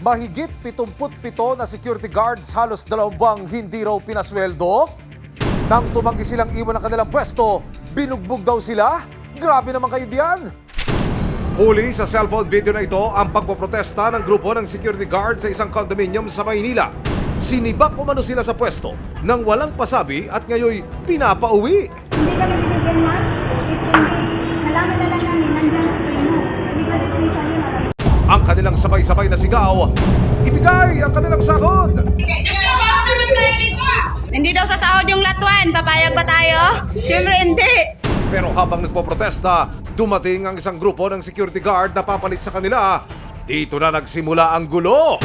Mahigit 77 na security guards halos 2 buwang hindi raw pinasweldo. Nang tumanggi silang iwan ang kanilang pwesto, binugbog daw sila. Grabe naman kayo diyan. Huli sa cellphone video na ito ang pagpoprotesta ng grupo ng security guard sa isang condominium sa Maynila. Sinibak umano sila sa pwesto nang walang pasabi at ngayoy pinapauwi. Hindi kami binigyan ng 15 days. Nalaman na lang namin, nandyan sa Primo. Legal extension yun. Ang kanilang sabay-sabay na sigaw, ibigay ang kanilang sahod! Hindi daw sasahod yung latuan. Papayag ba tayo? Siyempre hindi. Pero habang nagpoprotesta, dumating ang isang grupo ng security guard na papalit sa kanila. Dito na nagsimula ang gulo.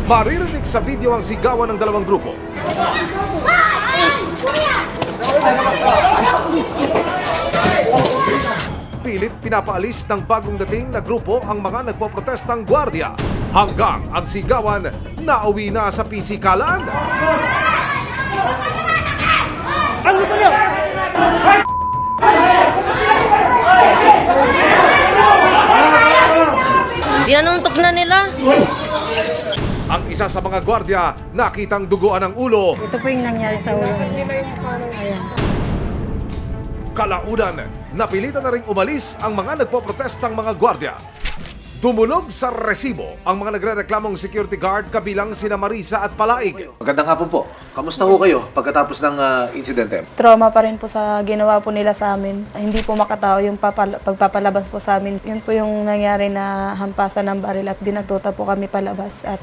Maririnig sa video ang sigawan ng dalawang grupo. Pilit pinapaalis ng bagong dating na grupo ang mga nagpoprotestang gwardiya hanggang ang sigawan nauwi na sa pisikalan. Ang gusto niyo? Dinanuntok na nila. Ang isa sa mga gwardiya nakitang duguan ng ulo. Ito po yung nangyari sa ulo niya. Ayan. Kalaunan, napilitan na rin umalis ang mga nagpoprotestang mga gwardiya. Dumulog sa resibo ang mga nagrereklamong security guard kabilang sina Marisa at Palaig. Magandang hapon po. Kamusta ho kayo pagkatapos ng insidente? Trauma pa rin po sa ginawa po nila sa amin. Hindi po makatao yung pagpapalabas po sa amin. Yun po yung nangyari na hampasan ng baril at dinatuta po kami palabas. At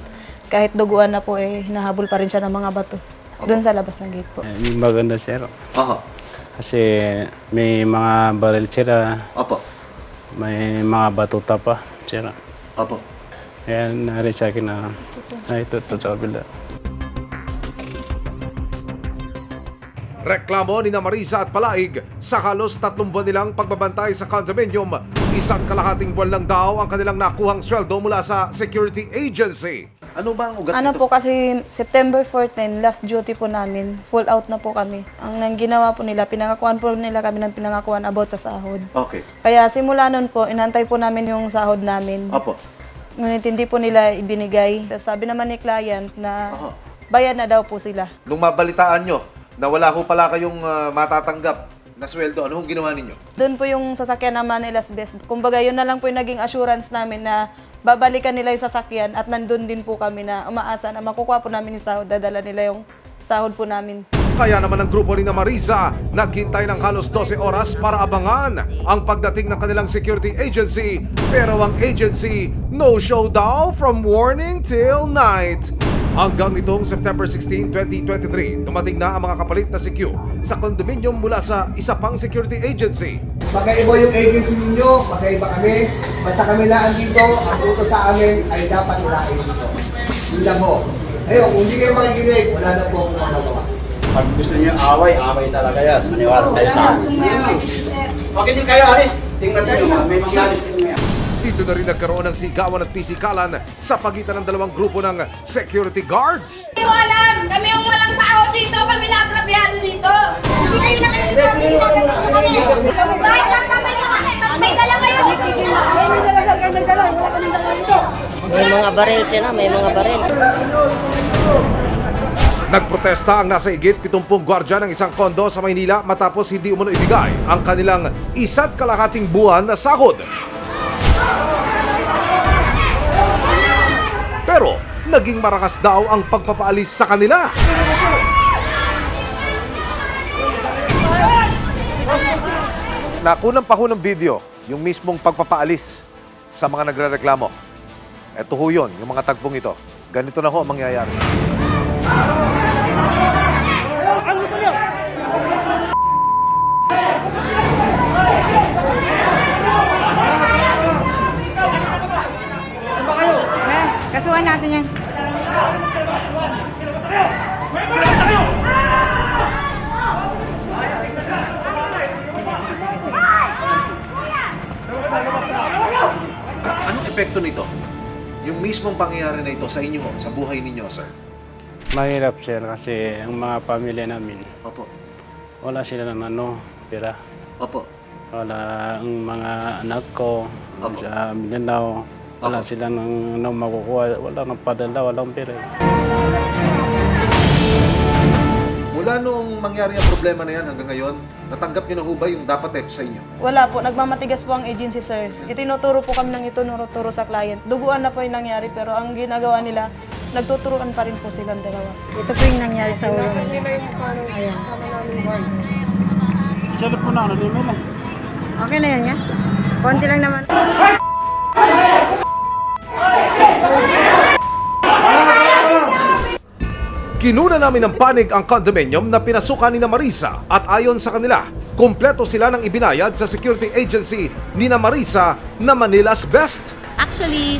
kahit duguan na po hinahabol pa rin siya ng mga bato. Doon sa labas ng gate po. Maganda sir. Oho. Kasi may mga baril sira, Opo. may mga batuta pa sira. Opo. Kaya nari sa akin na ito totoo bila. Reklamo ni na Marisa at Palaig sa halos 3 buwan nilang pagbabantay sa condominium. 1.5 buwan lang daw ang kanilang nakuhang sweldo mula sa security agency. Ano ba ang ugat Ano nito? po kasi September 14, last duty po namin. Full out na po kami. Ang ginawa po nila, pinangakuan po nila kami ng pinangakuan about sa sahod. Okay. Kaya simula nun po, inantay po namin yung sahod namin. Opo. Ngunit hindi po nila ibinigay. Tapos sabi naman ni client na Aha. bayad na daw po sila. Nung mabalitaan nyo na wala ho pala kayong matatanggap na sweldo, ano hong ginawa ninyo? Doon po yung sasakyan naman nila's best. Kumbaga yun na lang po yung naging assurance namin na babalikan nila yung sasakyan at nandun din po kami na umaasa na makukuha po namin yung sahod, dadala nila yung sahod po namin. Kaya naman ang grupo ni na Marisa naghintay ng halos 12 oras para abangan ang pagdating ng kanilang security agency. Pero ang agency, no show daw from morning till night. Hanggang nitong September 16, 2023, dumating na ang mga kapalit na CQ sa condominium mula sa isa pang security agency. Magkaiba yung agency ninyo, magkaiba kami. Basta kami na andito, ang utos sa amin ay dapat ulain dito. Yun lang ho. Ayun, kung hindi kayo makikinig, wala na po akong magagawa. Pag gusto niyo away, away talaga yan. Maniwala tayo sa akin. Pag hindi kayo alis, tingnan tayo, may mangyaris ko ngayon. Dito na rin nagkaroon ng sigawan at pisikalan sa pagitan ng dalawang grupo ng security guards. Hindi ko alam. Kami yung walang sahod dito. Kami nagrabyado dito. Hindi kayo nakikita. May dala kayo. May mga baril sila, may mga baril. Nagprotesta ang nasa higit 70 gwardya ng isang kondo sa Maynila matapos hindi umano ibigay ang kanilang 1.5 buwan na sahod. Pero naging marakas daw ang pagpapaalis sa kanila. Nakunang pa ho ng video yung mismong pagpapaalis sa mga nagrereklamo. Ito ho yun, yung mga tagpong ito. Ganito na ho ang mangyayari. Ang gusto niyo? Kasuhan natin yan. epekto nito? Yung mismong pangyayari na ito sa inyo, sa buhay ninyo, sir? Mahirap sir kasi ang mga pamilya namin, Opo. wala sila ng pera. Opo. Wala ang mga anak ko Opo. sa Mindanao. Wala Opo. silang makukuha, wala nang padala, walang pera. Mula noong mangyari ang problema na yan hanggang ngayon, natanggap niyo na ho ba yung dapat sa inyo? Wala po, nagmamatigas po ang agency, sir. Itinuturo po kami ng itinuturo sa client. Duguan na po yung nangyari, pero ang ginagawa nila, nagtuturuan pa rin po silang dalawa. Ito po yung nangyari sa ulo niya. Ayan. Sarap po na, nalimay lang. Okay na yun niya? Konti lang naman. Kinuna namin ng panig ang condominium na pinasukan ni Marisa at ayon sa kanila, kumpleto sila ng ibinayad sa security agency ni Marisa na Manila's Best. Actually,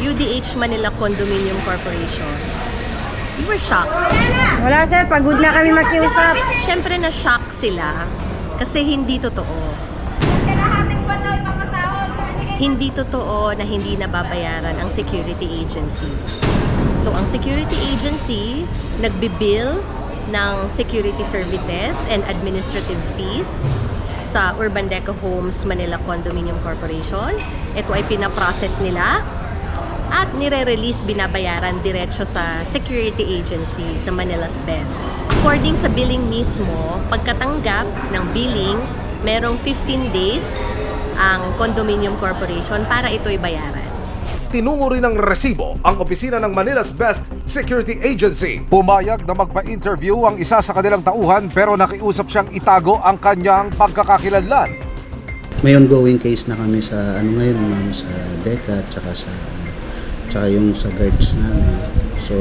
UDH Manila Condominium Corporation. We were shocked. Wala sir, pagod na kami makiusap. Siyempre na-shock sila kasi hindi totoo. Hindi totoo na hindi nababayaran ang security agency. So, ang security agency nagbibill ng security services and administrative fees sa Urban Deco Homes Manila Condominium Corporation. Ito ay pinaprocess nila at nire-release, binabayaran diretso sa security agency sa Manila's Best. According sa billing mismo, pagkatanggap ng billing, merong 15 days ang Condominium Corporation para ito'y bayaran. Tinungo rin ng resibo ang opisina ng Manila's Best Security Agency. Pumayag na magpa-interview ang isa sa kanilang tauhan pero nakiusap siyang itago ang kanyang pagkakakilanlan. May ongoing case na kami sa ngayon, ma'am, sa DECA tsaka yung sa guards namin. So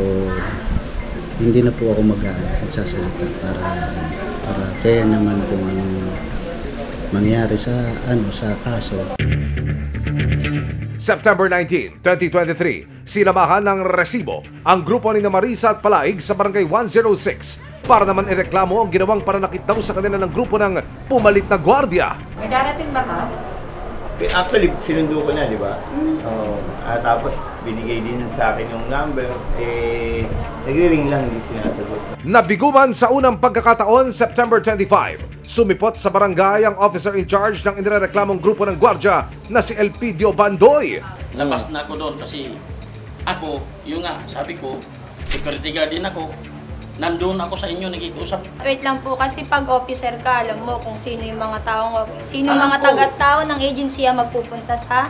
hindi na po ako magsasalita para kaya naman kung anong mangyari sa kaso. September 19, 2023, sinamahan ng resibo ang grupo ni Marisa at Palaig sa Barangay 106 para naman ireklamo ang ginawang pananakit daw sa kanila ng grupo ng pumalit na gwardiya. May darating ba ka? Actually, sinundo ko na, di ba? Tapos binigay din sa akin yung number. Nagre-ring lang, hindi sinasagot. Nabiguman sa unang pagkakataon, September 25, sumipot sa barangay ang officer in charge ng inireklamong grupo ng gwardya na si Elpidio Bandoy. Labas na ako doon kasi ako, yung nga, sabi ko, security guard din ako. Nandun ako sa inyo, nagkikusap. Wait lang po, kasi pag officer ka, alam mo kung sino yung mga mga taga-tao ng agency ang magpupunta sa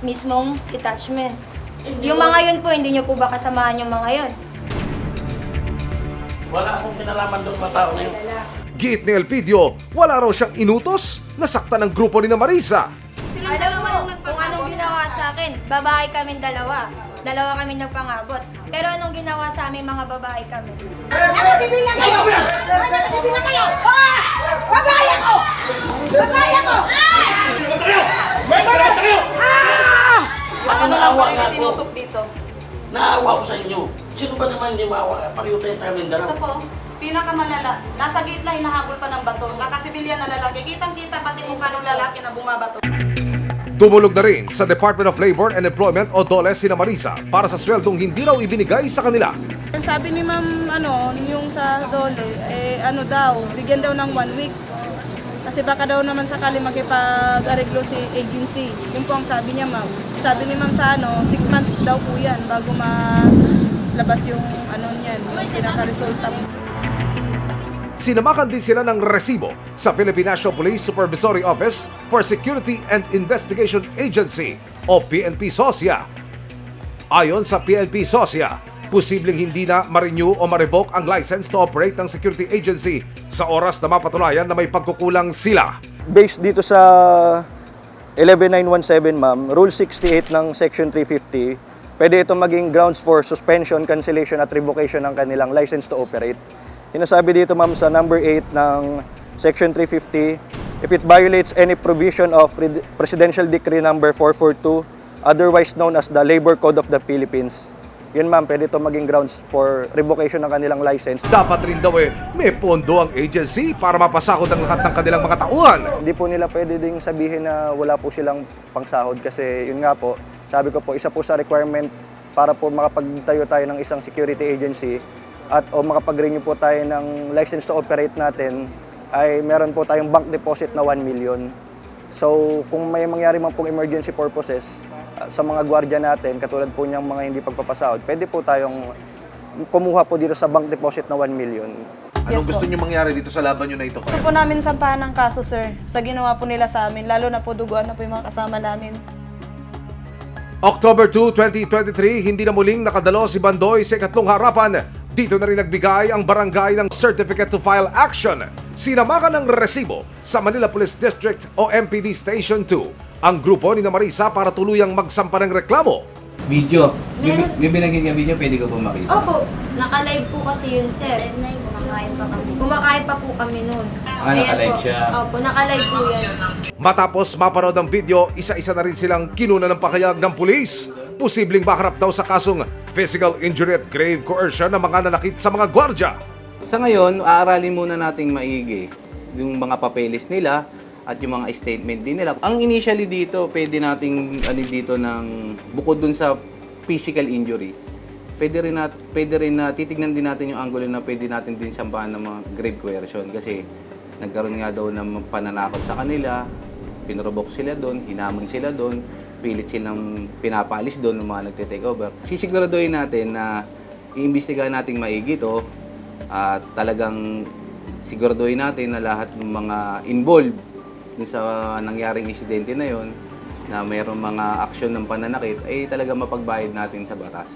mismong detachment. Yung mga yun po, hindi nyo po ba kasamahan yung mga yun? Wala akong kinalaman doon mga tao na yun. Giit ni Elpidio, wala raw siyang inutos na saktan ng grupo ni Marisa. Silang dalawa yung kung anong ginawa sa akin, babae kaming dalawa. Dalawa kami nagpangabot. Pero anong ginawa sa aming mga babae kami? Nakasibil lang kayo! Nakasibil lang kayo! Babae ako! Babae ako! Ako naawa na tinusok dito. Naawa ko sa inyo. Sino ba naman hindi maawa? Pareho tayo tayo Mindanao. Ito po, pinakamalala. Nasa gate lang, hinahabol pa ng bato. Nakasibilyan na lalaki. Kitang-kita pati mukha ng lalaki na bumabato. Dumulog na rin sa Department of Labor and Employment o DOLE si Marisa para sa sweldong hindi raw ibinigay sa kanila. Sabi ni ma'am, yung sa dole, bigyan daw ng 1 week. Kasi baka daw naman sakali makipag-areglo si agency. Yun po ang sabi niya, ma'am. Sabi ni ma'am sa 6 months daw po yan bago malabas yung niyan, yung pinaka-resulta. Sinamakan din sila ng resibo sa Philippine National Police Supervisory Office for Security and Investigation Agency o PNP SOSIA. Ayon sa PNP SOSIA, posibleng hindi na ma-renew o ma-revoke ang license to operate ng security agency sa oras na mapatunayan na may pagkukulang sila. Based dito sa 11917, ma'am, Rule 68 ng Section 350, pwede ito maging grounds for suspension, cancellation at revocation ng kanilang license to operate. Sinasabi dito, ma'am, sa number 8 ng Section 350, if it violates any provision of Presidential Decree number 442, otherwise known as the Labor Code of the Philippines, yun ma'am, pwede ito maging grounds for revocation ng kanilang license. Dapat rin daw may pondo ang agency para mapasahod ang lahat ng kanilang mga tauhan. Hindi po nila pwede ding sabihin na wala po silang pangsahod kasi yun nga po, sabi ko po, isa po sa requirement para po makapagtayo tayo ng isang security agency at o makapag-renew po tayo ng license to operate natin ay meron po tayong bank deposit na 1 million. So kung may mangyari man pong emergency purposes sa mga gwardiya natin, katulad po niyang mga hindi pagpapasahod, pwede po tayong kumuha po dito sa bank deposit na 1 million. Anong Yes gusto po. niyo mangyari dito sa laban niyo na ito? Gusto po namin sampahan ng kaso, sir, sa ginawa po nila sa amin, lalo na po duguan na po yung mga kasama namin. October 2, 2023, hindi na muling nakadalo si Bandoy sa ikatlong harapan. Dito na rin nagbigay ang barangay ng Certificate to File Action. Sinamakan ng resibo sa Manila Police District o MPD Station 2 ang grupo ni Marisa para tuluyang magsampa ng reklamo. Video. May binagin nga video, pwede ko po makita. Opo, naka-live po kasi yun, sir. Kumakain pa po kami noon. Naka-live siya. Opo, naka-live po yan. Matapos mapanood ang video, isa-isa na rin silang kinuna ng pakayag ng pulis. Posibleng maharap daw sa kasong physical injury at grave coercion ng mga nanakit sa mga gwardya. Sa ngayon, aaralin muna nating maigi yung mga papeles nila at yung mga statement din nila. Ang initially dito, pwede nating dito ng bukod dun sa physical injury. Pwede rin na titignan din natin yung angulo na pwede natin din sampahan ng mga grave coercion kasi nagkaroon nga daw ng pananakot sa kanila, pinrobok sila doon, hinamon sila doon, pilit silang pinapaalis doon ng mga nagte-take over. Sisiguraduhin natin na iimbestigahan nating maigi to at talagang siguraduhin natin na lahat ng mga involved dun sa nangyaring insidente na yon na mayroong mga aksyon ng pananakit ay talaga mapagbayad natin sa batas.